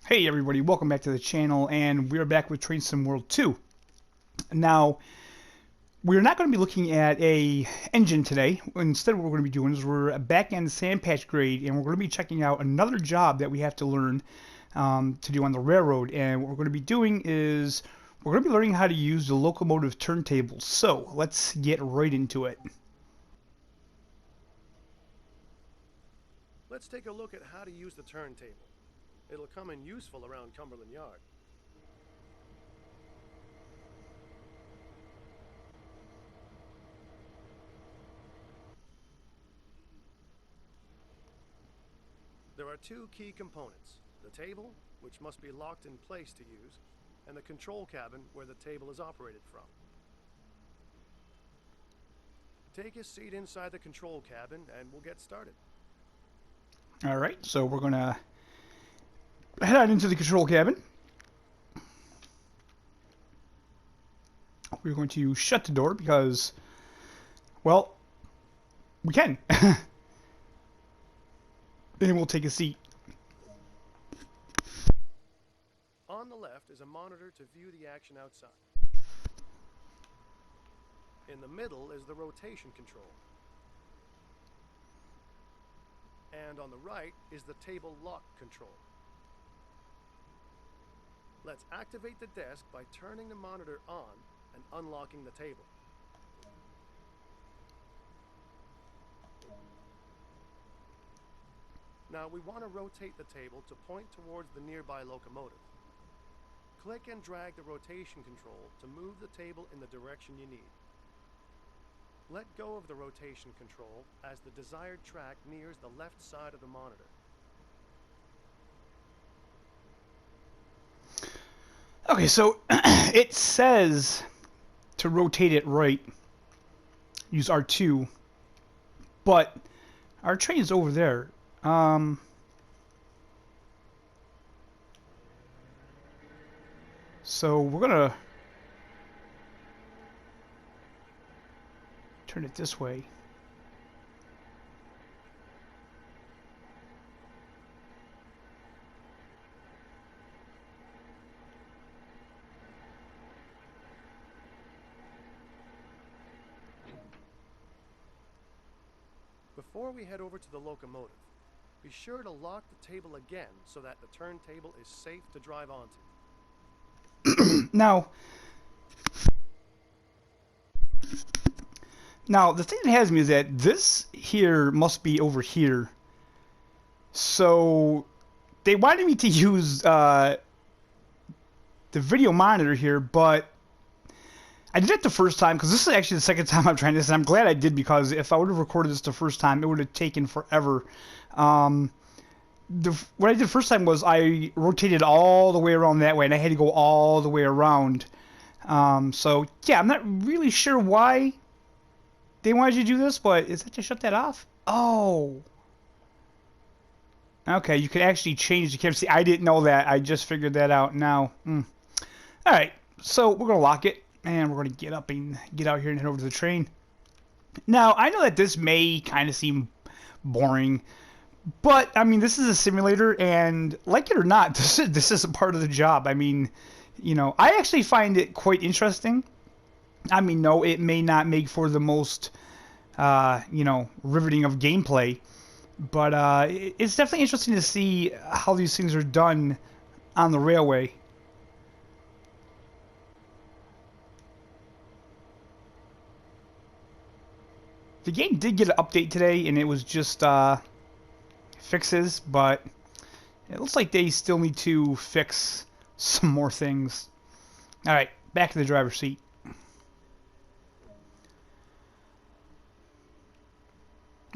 Hey everybody, welcome back to the channel, and we're back with Train Sim World 2. Now, we're not going to be looking at a engine today. Instead, what we're going to be doing is we're back in the sand patch grade, and we're going to be checking out another job that we have to learn to do on the railroad. And what we're going to be doing is we're going to be learning how to use the locomotive turntables. So, let's get right into it. Let's take a look at how to use the turntable. It'll come in useful around Cumberland Yard. There are two key components: the table, which must be locked in place to use, and the control cabin where the table is operated from. Take a seat inside the control cabin and we'll get started. Alright, so we're going to head out into the control cabin. We're going to shut the door because, well, we can. Then we'll take a seat. On the left is a monitor to view the action outside. In the middle is the rotation control. And on the right is the table lock control. Let's activate the desk by turning the monitor on and unlocking the table. Now we want to rotate the table to point towards the nearby locomotive. Click and drag the rotation control to move the table in the direction you need. Let go of the rotation control as the desired track nears the left side of the monitor. Okay, so it says to rotate it right, use R2, but our train is over there. So we're gonna turn it this way. Before we head over to the locomotive, be sure to lock the table again so that the turntable is safe to drive onto. Now the thing that has me is that this here must be over here. So they wanted me to use the video monitor here, but I did it the first time because this is actually the second time I'm trying this, and I'm glad I did because if I would have recorded this the first time, it would have taken forever. What I did the first time was I rotated all the way around that way, and I had to go all the way around. So yeah, I'm not really sure why they wanted you to do this, but is that to shut that off? Oh. Okay, you can actually change the camera. See, I didn't know that. I just figured that out now. Alright, so we're going to lock it, and we're going to get up and get out here and head over to the train. Now, I know that this may kind of seem boring, but, I mean, this is a simulator, and like it or not, this is a part of the job. I mean, you know, I actually find it quite interesting. I mean, no, it may not make for the most, you know, riveting of gameplay, but it's definitely interesting to see how these things are done on the railway. The game did get an update today, and it was just fixes, but it looks like they still need to fix some more things. Alright, back to the driver's seat.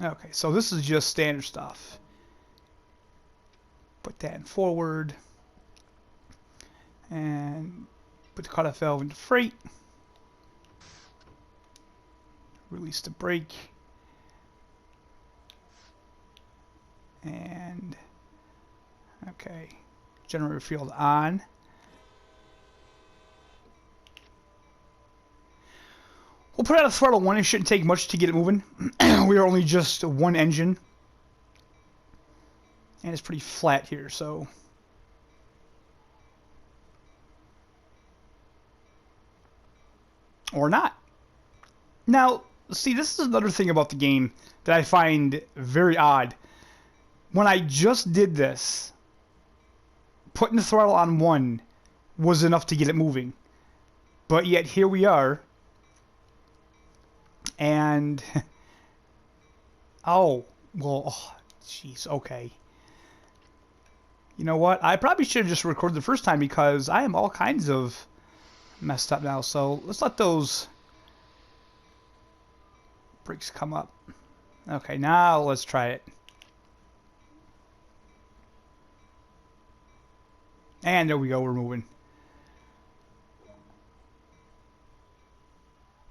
Okay, so this is just standard stuff. Put that in forward. And put the cutoff valve into freight. Release the brake. And, okay, generator field on. We'll put out a throttle 1. It shouldn't take much to get it moving. We are only just one engine. And it's pretty flat here, so or not. Now, see, this is another thing about the game that I find very odd. When I just did this, putting the throttle on 1 was enough to get it moving. But yet here we are. And oh, well, jeez, okay. You know what? I probably should have just recorded the first time because I am all kinds of messed up now. So let's let those brakes come up. Okay, now let's try it. And there we go, we're moving.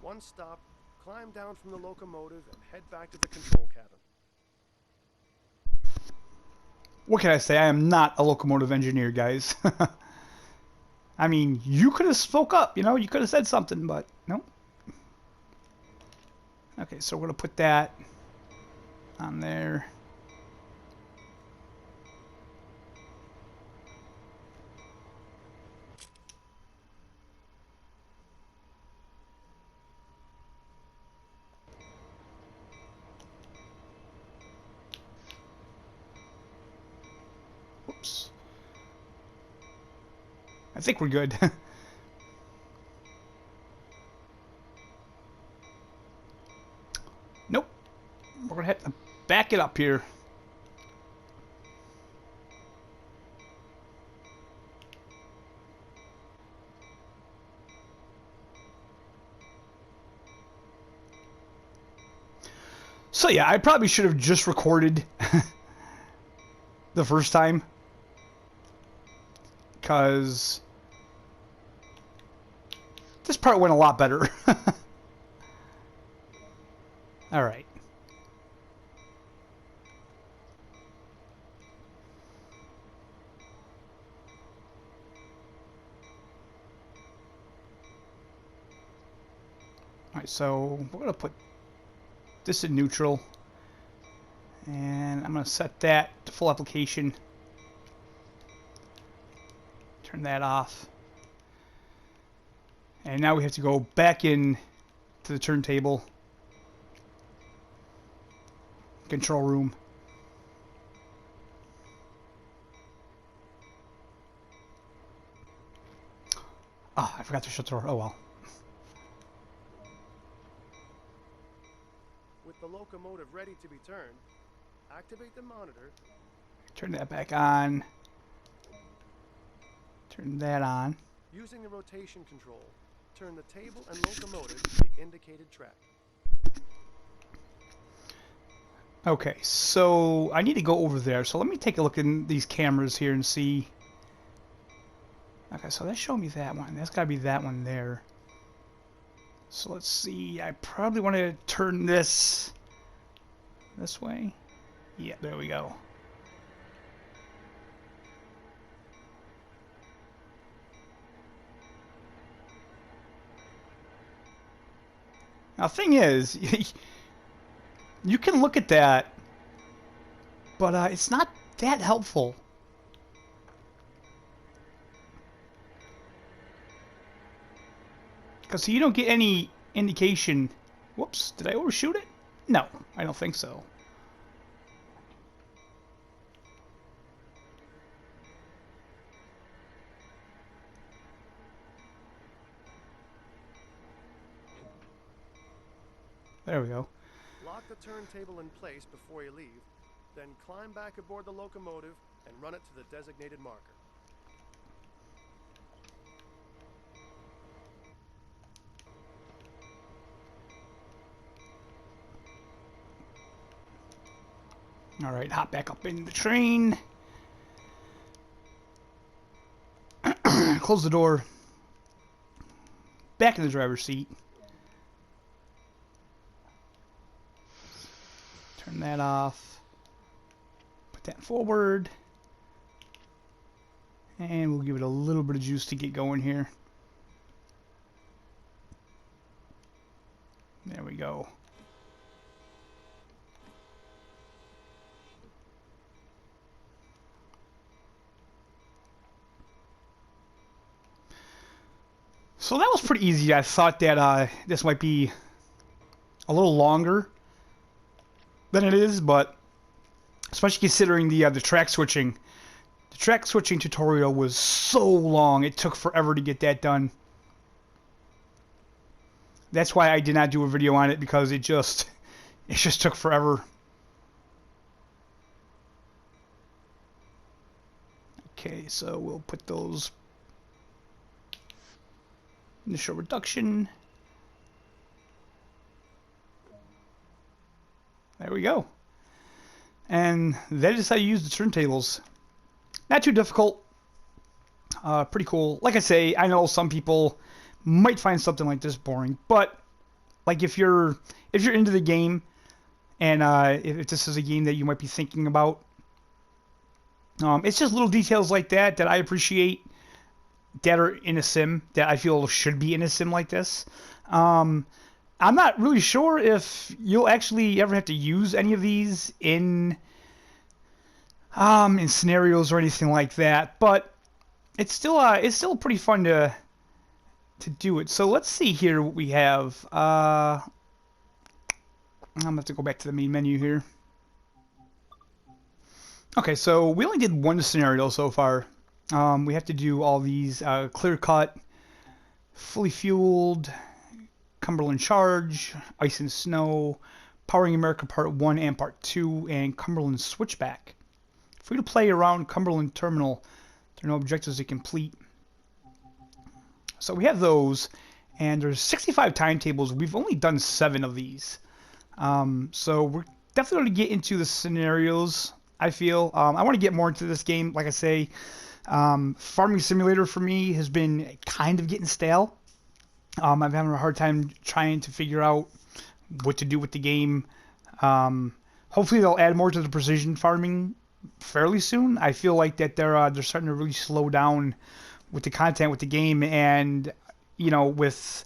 Once stopped, climb down from the locomotive and head back to the control cabin. What can I say? I am not a locomotive engineer, guys. I mean, you could have spoke up, you know, you could have said something, but no. Okay, so we're going to put that on there. Whoops. I think we're good. Nope. We're going to have to back it up here. So yeah, I probably should have just recorded the first time. Because this part went a lot better. Alright. Alright, so we're going to put this in neutral. And I'm going to set that to full application. Turn that off. And now we have to go back in to the turntable. Control room. Oh, I forgot to shut the door. Oh well. With the locomotive ready to be turned, activate the monitor. Turn that back on. Turn that on. Using the rotation control, turn the table and locomotive to the indicated track. Okay, so I need to go over there. So let me take a look in these cameras here and see. Okay, so that's showing me that one. That's got to be that one there. So let's see. I probably want to turn this way. Yeah, there we go. Now, thing is, you can look at that, but it's not that helpful. Because you don't get any indication. Whoops, did I overshoot it? No, I don't think so. There we go. Lock the turntable in place before you leave, then climb back aboard the locomotive and run it to the designated marker. Alright, hop back up in the train. Close the door. Back in the driver's seat. Turn that off. Put that forward. And we'll give it a little bit of juice to get going here. There we go. So that was pretty easy. I thought that this might be a little longer than it is, but especially considering the track switching. The track switching tutorial was so long, it took forever to get that done. That's why I did not do a video on it, because it just took forever. Okay, so we'll put those initial reduction. There we go. And that is how you use the turntables. Not too difficult. Pretty cool. Like I say, I know some people might find something like this boring, but like if you're into the game, and if this is a game that you might be thinking about, it's just little details like that I appreciate that are in a sim, that I feel should be in a sim like this. I'm not really sure if you'll actually ever have to use any of these in scenarios or anything like that, but it's still pretty fun to do it. So let's see here what we have. I'm gonna have to go back to the main menu here. Okay, so we only did one scenario so far. We have to do all these clear cut, fully fueled, Cumberland Charge, Ice and Snow, Powering America Part 1 and Part 2, and Cumberland Switchback. Free to play around Cumberland Terminal. There are no objectives to complete. So we have those, and there's 65 timetables. We've only done 7 of these. So we're definitely going to get into the scenarios, I feel. I want to get more into this game. Like I say, Farming Simulator for me has been kind of getting stale. I'm having a hard time trying to figure out what to do with the game. Hopefully they'll add more to the precision farming fairly soon. I feel like that they're starting to really slow down with the content with the game, and with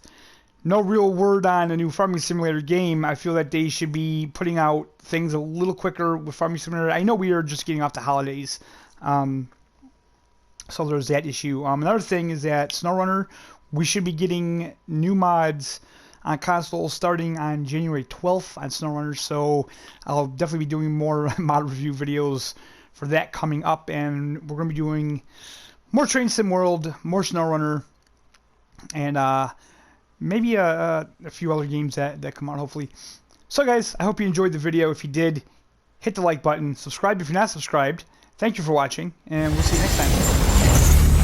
no real word on a new Farming Simulator game, I feel that they should be putting out things a little quicker with Farming Simulator. I know we are just getting off the holidays, so there's that issue. Another thing is that SnowRunner, we should be getting new mods on console starting on January 12th on SnowRunner, so I'll definitely be doing more mod review videos for that coming up, and we're going to be doing more Train Sim World, more SnowRunner, and maybe a few other games that come out, hopefully. So guys, I hope you enjoyed the video. If you did, hit the like button, subscribe if you're not subscribed. Thank you for watching, and we'll see you next time.